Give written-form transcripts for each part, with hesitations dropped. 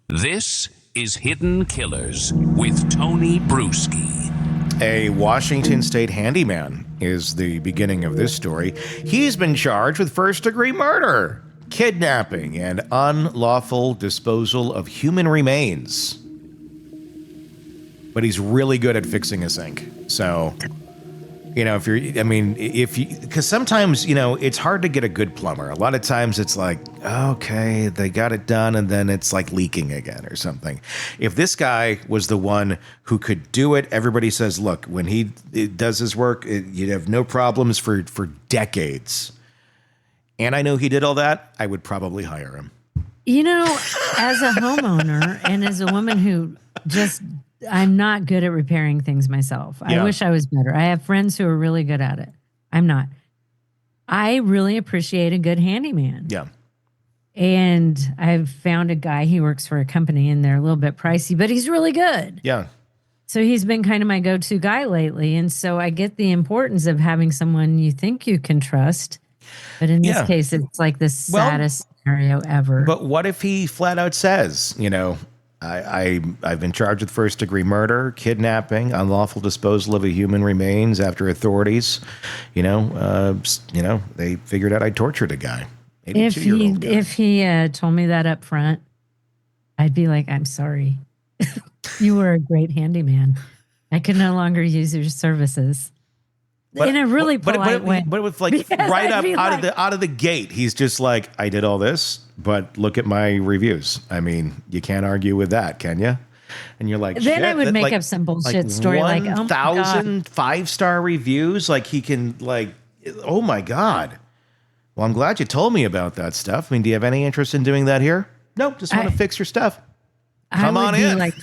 This is Hidden Killers with Tony Bruschi. A Washington State handyman is the beginning of this story. He's been charged with first-degree murder, kidnapping, and unlawful disposal of human remains. But he's really good at fixing a sink. So, because sometimes, it's hard to get a good plumber. A lot of times it's like, okay, they got it done, and then it's like leaking again or something. If this guy was the one who could do it, everybody says, look, when he does his work, you'd have no problems for decades. And I know he did all that, I would probably hire him. As a homeowner and as a woman who I'm not good at repairing things myself. Yeah. I wish I was better. I have friends who are really good at it. I'm not. I really appreciate a good handyman. Yeah. And I've found a guy, he works for a company and they're a little bit pricey, but he's really good. Yeah. So he's been kind of my go-to guy lately. And so I get the importance of having someone you think you can trust. But in this case, it's like the saddest scenario ever. But what if he flat out says, I've been charged with first-degree murder, kidnapping, unlawful disposal of a human remains after authorities, they figured out I tortured a guy. If he told me that up front, I'd be like, I'm sorry. You were a great handyman. I could no longer use your services. In a really polite way. But with right up out of the gate, he's just like, I did all this, but look at my reviews. I mean, you can't argue with that, can you? And you're like, then I would make up some bullshit story like 1,000 5-star reviews. Like he can oh my God. Well, I'm glad you told me about that stuff. I mean, do you have any interest in doing that here? No, just want to fix your stuff. Come on in.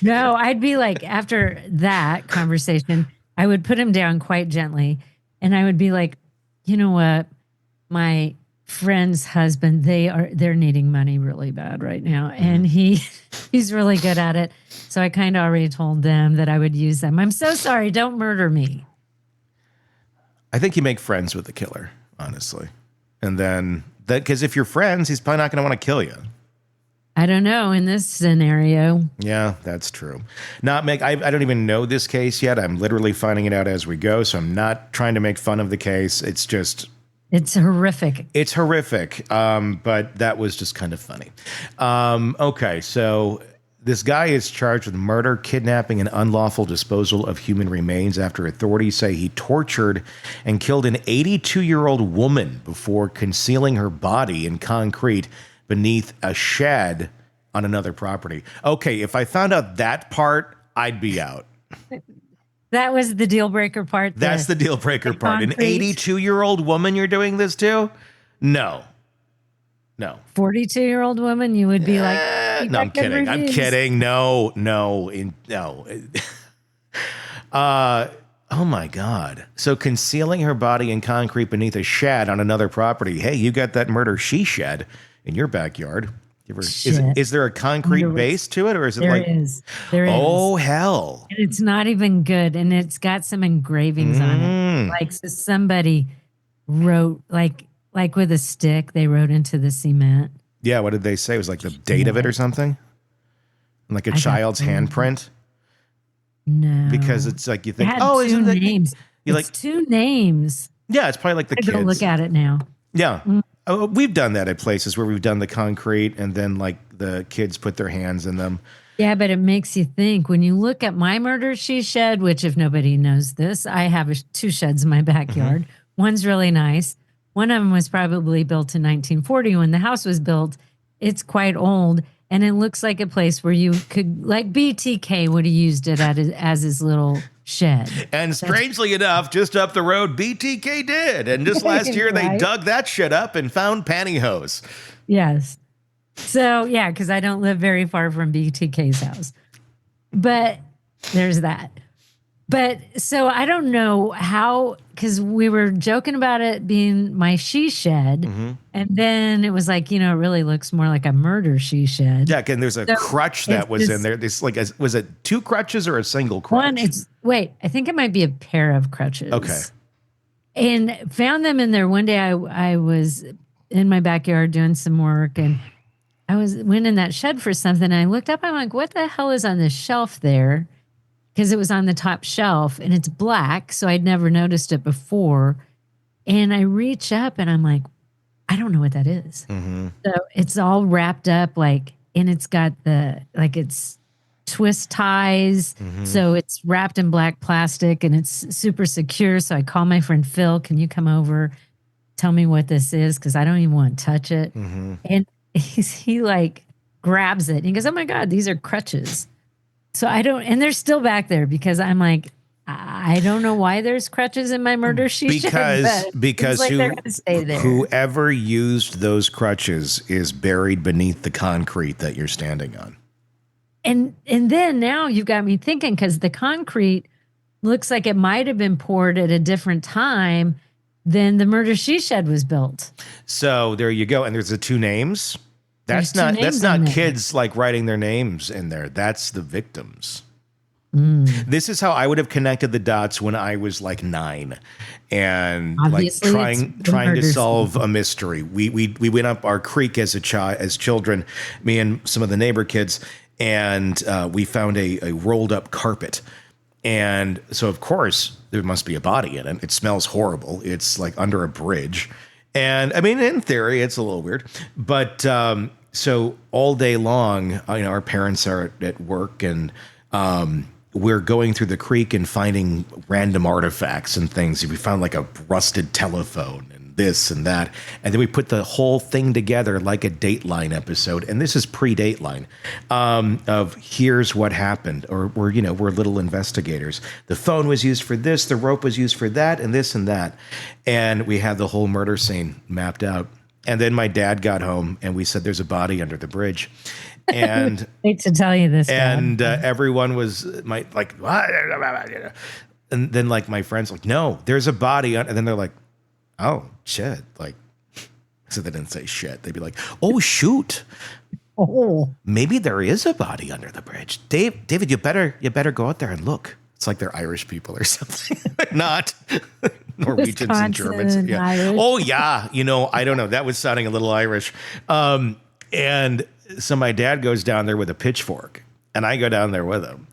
No, I'd be like, after that conversation, I would put him down quite gently. And I would be like, you know what? My friend's husband, they're needing money really bad right now. And he's really good at it. So I kind of already told them that I would use them. I'm so sorry. Don't murder me. I think you make friends with the killer, honestly. And then, because if you're friends, he's probably not going to want to kill you. I don't know in this scenario. Yeah, that's true. I don't even know this case yet. I'm literally finding it out as we go. So I'm not trying to make fun of the case. It's horrific. It's horrific. But that was just kind of funny. Okay. So this guy is charged with murder, kidnapping, and unlawful disposal of human remains after authorities say he tortured and killed an 82-year-old woman before concealing her body in concrete beneath a shed on another property. Okay, if I found out that part, I'd be out. That was the deal breaker part. That's the deal breaker part. An 82-year-old woman you're doing this to? No. 42-year-old woman, you would be like, no, I'm kidding. I'm kidding. No. Oh my God. So concealing her body in concrete beneath a shed on another property. Hey, you got that murder she shed in your backyard. Is there a concrete base to it, or is it There is. Oh, hell. And it's not even good. And it's got some engravings on it. Like so somebody wrote, like with a stick, they wrote into the cement. Yeah, what did they say? It was like the date of it or something? Like a child's handprint? No. Because it's like you think, isn't it names? Two names. Yeah, it's probably like the kids. Go look at it now. Yeah. We've done that at places where we've done the concrete and then like the kids put their hands in them. Yeah, but it makes you think. When you look at my murder she shed, which if nobody knows this, I have 2 sheds in my backyard. One's really nice. One of them was probably built in 1940 when the house was built. It's quite old. And it looks like a place where you could, like BTK would have used it as his little shed. And strangely enough, just up the road, BTK did. And just last year, they dug that shit up and found pantyhose. Yes. So, yeah, because I don't live very far from BTK's house. But there's that. But so I don't know how, because we were joking about it being my she shed. And then it was like, it really looks more like a murder she shed. Yeah, and there's a crutch that was in there. This was it 2 crutches or a single crutch? I think it might be a pair of crutches. Okay. And found them in there. One day I was in my backyard doing some work and I went in that shed for something. And I looked up. I'm like, what the hell is on the shelf there? Because it was on the top shelf and it's black. So I'd never noticed it before. And I reach up and I'm like, I don't know what that is. So it's all wrapped up and it's got it's twist ties. So it's wrapped in black plastic and it's super secure. So I call my friend Phil, can you come over, tell me what this is? Because I don't even want to touch it. And he grabs it and he goes, oh my God, these are crutches. So and they're still back there because I'm like, I don't know why there's crutches in my murder sheet. Because they're gonna stay there. Whoever used those crutches is buried beneath the concrete that you're standing on. And then now you've got me thinking, because the concrete looks like it might have been poured at a different time than the murder she shed was built. So there you go. And there's the two names. That's There's not two names kids writing their names in there. That's the victims. This is how I would have connected the dots when I was 9 and Obviously, trying to solve a mystery. We went up our creek as children, me and some of the neighbor kids, and we found a rolled up carpet. And so of course there must be a body in it. It smells horrible. It's under a bridge. And I mean, in theory, it's a little weird, but so all day long, our parents are at work and we're going through the creek and finding random artifacts and things. We found a rusted telephone and this and that. And then we put the whole thing together like a Dateline episode. And this is pre-Dateline of here's what happened. Or we're little investigators. The phone was used for this. The rope was used for that and this and that. And we had the whole murder scene mapped out. And then my dad got home and we said, there's a body under the bridge. And hate to tell you this, and everyone was what? And then my friends no, there's a body and then they're like, oh shit, so they didn't say shit. They'd be like, oh shoot, maybe there is a body under the bridge. David, you better go out there and look. It's like they're Irish people or something. Not Norwegians and Germans. Yeah. Irish. Oh yeah, I don't know. That was sounding a little Irish. And so my dad goes down there with a pitchfork, and I go down there with him.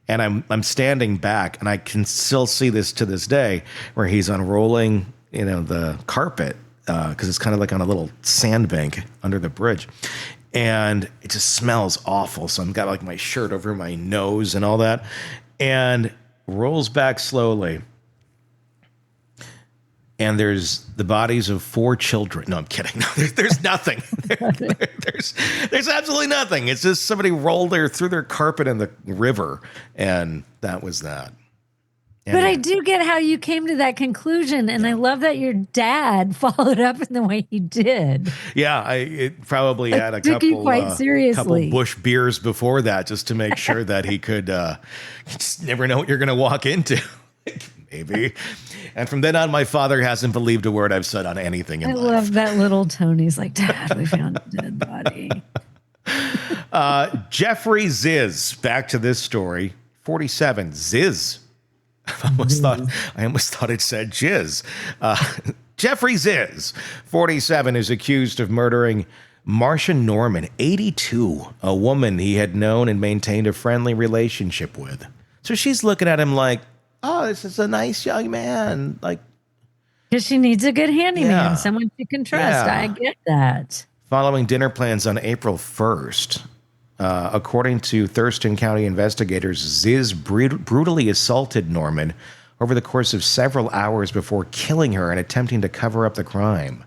And I'm standing back, and I can still see this to this day, where he's unrolling, the carpet, because it's kind of on a little sandbank under the bridge. And it just smells awful. So I've got my shirt over my nose and all that, and rolls back slowly. And there's the bodies of 4 children. No, I'm kidding. No, there's nothing. There's absolutely nothing. It's just somebody rolled through their carpet in the river, and that was that. But I do get how you came to that conclusion, and I love that your dad followed up in the way he did. Yeah, it probably had a took you quite seriously. Couple Bush beers before that, just to make sure that he could. You just never know what you're going to walk into. Maybe. And from then on, my father hasn't believed a word I've said on anything in life. I love that little Tony's like, Dad, we found a dead body. Jeffrey Zizz, back to this story. 47, Zizz. I almost thought it said jizz. Jeffrey Zizz, 47, is accused of murdering Marcia Norman, 82, a woman he had known and maintained a friendly relationship with. So she's looking at him like, oh, this is a nice young man. Because she needs a good handyman, someone she can trust. Yeah. I get that. Following dinner plans on April 1st, according to Thurston County investigators, Zizz brutally assaulted Norman over the course of several hours before killing her and attempting to cover up the crime.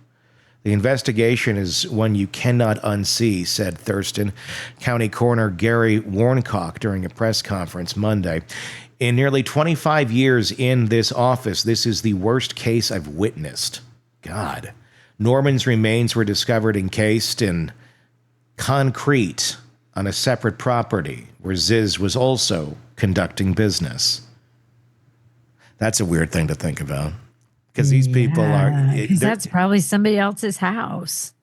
The investigation is one you cannot unsee, said Thurston County Coroner Gary Warnock during a press conference Monday. In nearly 25 years in this office, this is the worst case I've witnessed. God. Norman's remains were discovered encased in concrete on a separate property where Zizz was also conducting business. That's a weird thing to think about. Because these people are... Because that's probably somebody else's house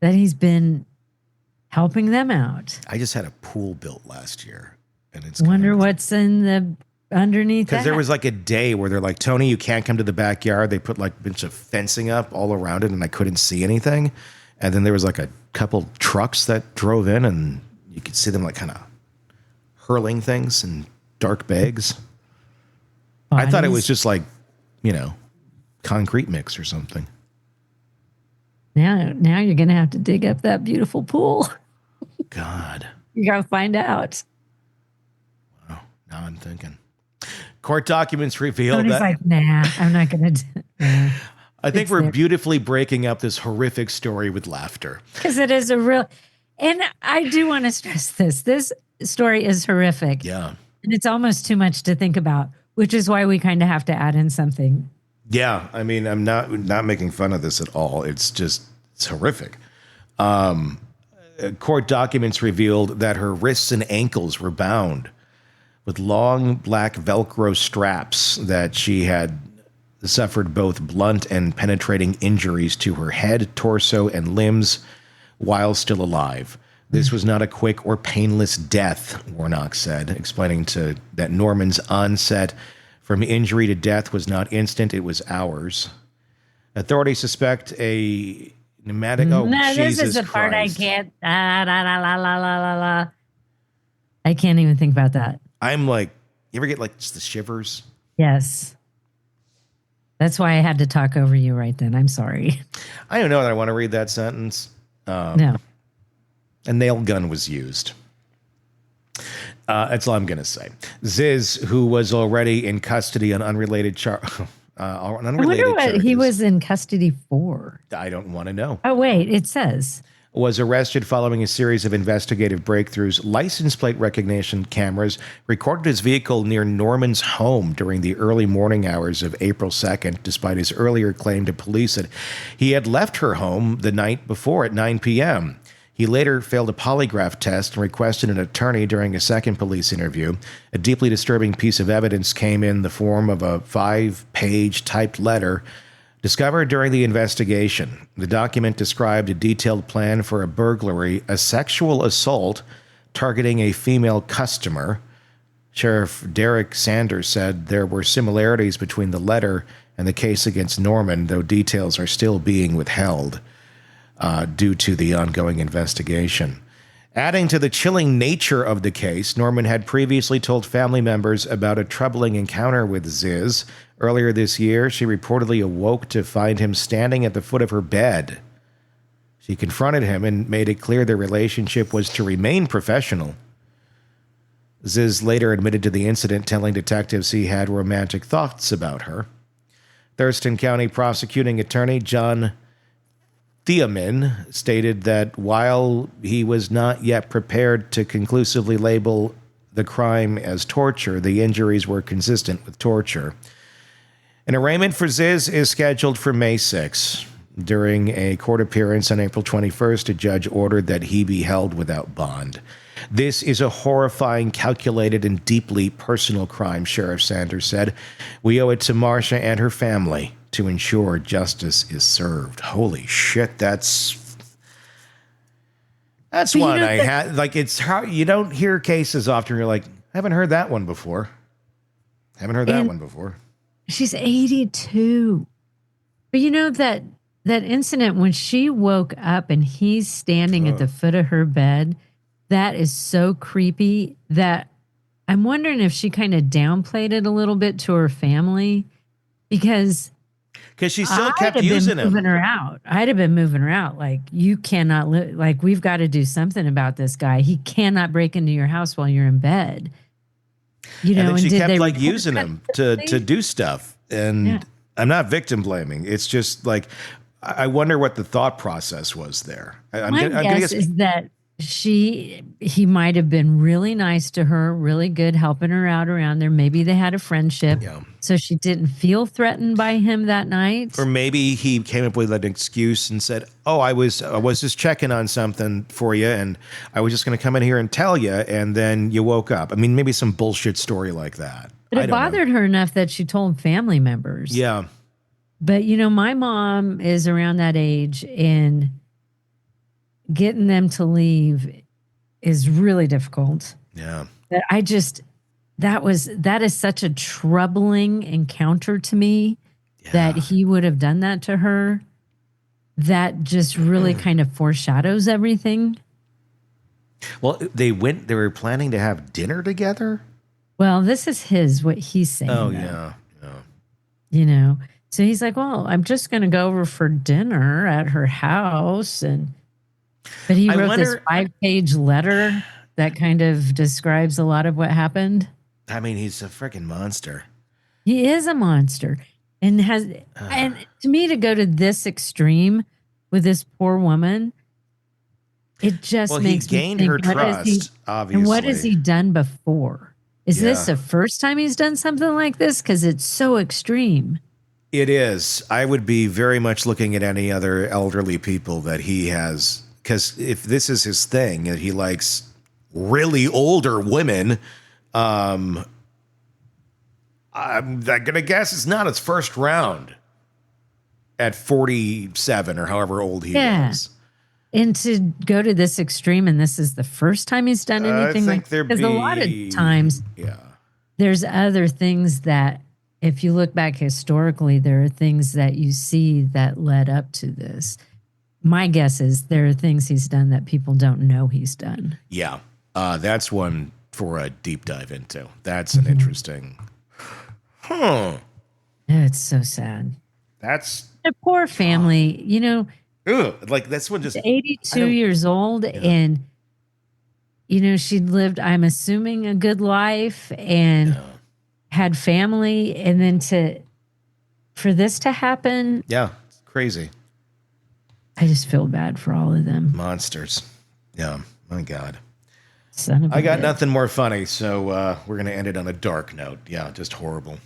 that he's been helping them out. I just had a pool built last year. And it's wonder what's in the underneath that. Because there was a day where they're like, Tony, you can't come to the backyard. They put a bunch of fencing up all around it, and I couldn't see anything. And then there was like a couple trucks that drove in, and you could see them like kind of hurling things in dark bags. I thought it was just like, concrete mix or something. Now you're going to have to dig up that beautiful pool. God. You got to find out. Wow. Now I'm thinking. Court documents reveal Tony's that. like, nah, I'm not going to do it. I think we're beautifully breaking up this horrific story with laughter. Because it is a real, and I do want to stress this. This story is horrific. Yeah. And it's almost too much to think about, which is why we kind of have to add in something. Yeah. I mean, I'm not making fun of this at all. It's horrific. Court documents revealed that her wrists and ankles were bound with long black Velcro straps, that she had suffered both blunt and penetrating injuries to her head, torso, and limbs while still alive. This was not a quick or painless death, Warnock said, explaining that Norman's onset from injury to death was not instant, it was hours. Authorities suspect a pneumatic... Oh, no, Jesus this is the part I Christ. can't... La, la, la, la, la, la, la. I can't even think about that. I'm like, you ever get like just the shivers? Yes. That's why I had to talk over you right then. I'm sorry. I don't know that I want to read that sentence. No. A nail gun was used. That's all I'm going to say. Zizz, who was already in custody on unrelated charges. I wonder what he was in custody for. I don't want to know. Oh, wait. It says... Was arrested following a series of investigative breakthroughs. License plate recognition cameras recorded his vehicle near Norman's home during the early morning hours of April 2nd, despite his earlier claim to police that he had left her home the night before at 9 p.m. He later failed a polygraph test and requested an attorney during a second police interview. A deeply disturbing piece of evidence came in the form of a 5-page typed letter discovered during the investigation. The document described a detailed plan for a burglary, a sexual assault targeting a female customer. Sheriff Derek Sanders said there were similarities between the letter and the case against Norman, though details are still being withheld due to the ongoing investigation. Adding to the chilling nature of the case, Norman had previously told family members about a troubling encounter with Zizz. Earlier this year, she reportedly awoke to find him standing at the foot of her bed. She confronted him and made it clear their relationship was to remain professional. Zizz later admitted to the incident, telling detectives he had romantic thoughts about her. Thurston County prosecuting attorney John Thiemann stated that while he was not yet prepared to conclusively label the crime as torture, the injuries were consistent with torture. An arraignment for Zizz is scheduled for May 6. During a court appearance on April 21st, a judge ordered that he be held without bond. This is a horrifying, calculated, and deeply personal crime, Sheriff Sanders said. We owe it to Marcia and her family to ensure justice is served. Holy shit, that's one I had. Like, it's hard. You don't hear cases often. You're like, haven't heard that one before. She's 82. But you know that incident when she woke up and he's standing at the foot of her bed, that is so creepy that I'm wondering if she kind of downplayed it a little bit to her family, because she still kept using him. I'd have been moving her out. Like, you cannot live. Like, we've got to do something about this guy. He cannot break into your house while you're in bed. You know, and then she kept like report using him to do stuff. And I'm not victim blaming. It's just like, I wonder what the thought process was there. My guess is that he might have been really nice to her, really good, helping her out around there. Maybe they had a friendship, so she didn't feel threatened by him that night. Or maybe he came up with an excuse and said, "Oh, I was just checking on something for you, and I was just going to come in here and tell you, and then you woke up." I mean, maybe some bullshit story like that. But it bothered her enough that she told family members. Yeah. But you know, my mom is around that age, and getting them to leave is really difficult. Yeah. But that is such a troubling encounter to me that he would have done that to her. that just really kind of foreshadows everything. Well, they were planning to have dinner together. Well, this is what he's saying. Oh, though. yeah. You know, so he's like, well, I'm just going to go over for dinner at her house. But he wrote this 5-page letter that kind of describes a lot of what happened. I mean, he's a freaking monster. He is a monster. And to me, to go to this extreme with this poor woman, it just makes he gained me think, her trust, obviously. And what has he done before? Is this the first time he's done something like this? Because it's so extreme. It is. I would be very much looking at any other elderly people that he has, because if this is his thing, and he likes really older women, I'm gonna guess it's not his first round at 47 or however old he is. And to go to this extreme, and this is the first time he's done anything like that. Because a lot of times, there's other things that, if you look back historically, there are things that you see that led up to this. My guess is there are things he's done that people don't know he's done. Yeah. That's one for a deep dive into. That's an interesting. It's so sad. That's a poor family, you know. Like this one just 82 years old, and you know, she'd lived, I'm assuming, a good life and had family, and then for this to happen. Yeah, it's crazy. I just feel bad for all of them. Monsters. Yeah, my God. Son of a I got bitch. nothing more funny, so we're going to end it on a dark note. Yeah, just horrible.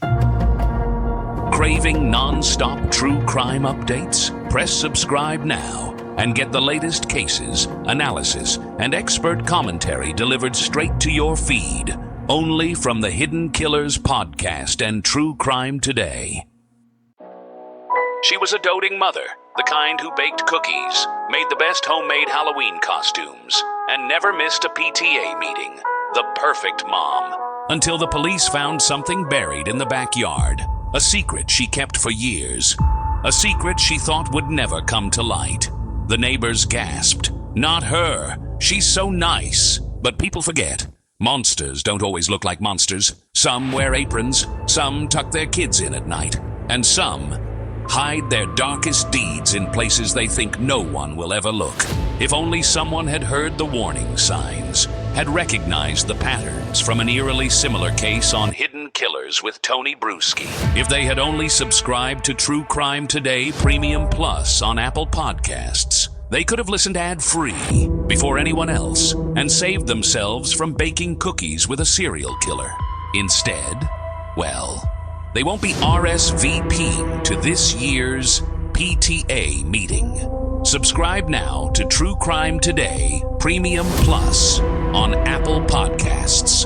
Craving non-stop true crime updates? Press subscribe now and get the latest cases, analysis, and expert commentary delivered straight to your feed. Only from the Hidden Killers podcast and True Crime Today. She was a doting mother, the kind who baked cookies, made the best homemade Halloween costumes, and never missed a PTA meeting. The perfect mom. Until the police found something buried in the backyard. A secret she kept for years. A secret she thought would never come to light. The neighbors gasped. Not her. She's so nice. But people forget. Monsters don't always look like monsters. Some wear aprons. Some tuck their kids in at night. And some hide their darkest deeds in places they think no one will ever look. If only someone had heard the warning signs, had recognized the patterns from an eerily similar case on Hidden Killers with Tony Bruschi. If they had only subscribed to True Crime Today Premium Plus on Apple Podcasts, they could have listened ad-free before anyone else and saved themselves from baking cookies with a serial killer. Instead, well, they won't be RSVPing to this year's PTA meeting. Subscribe now to True Crime Today Premium Plus on Apple Podcasts.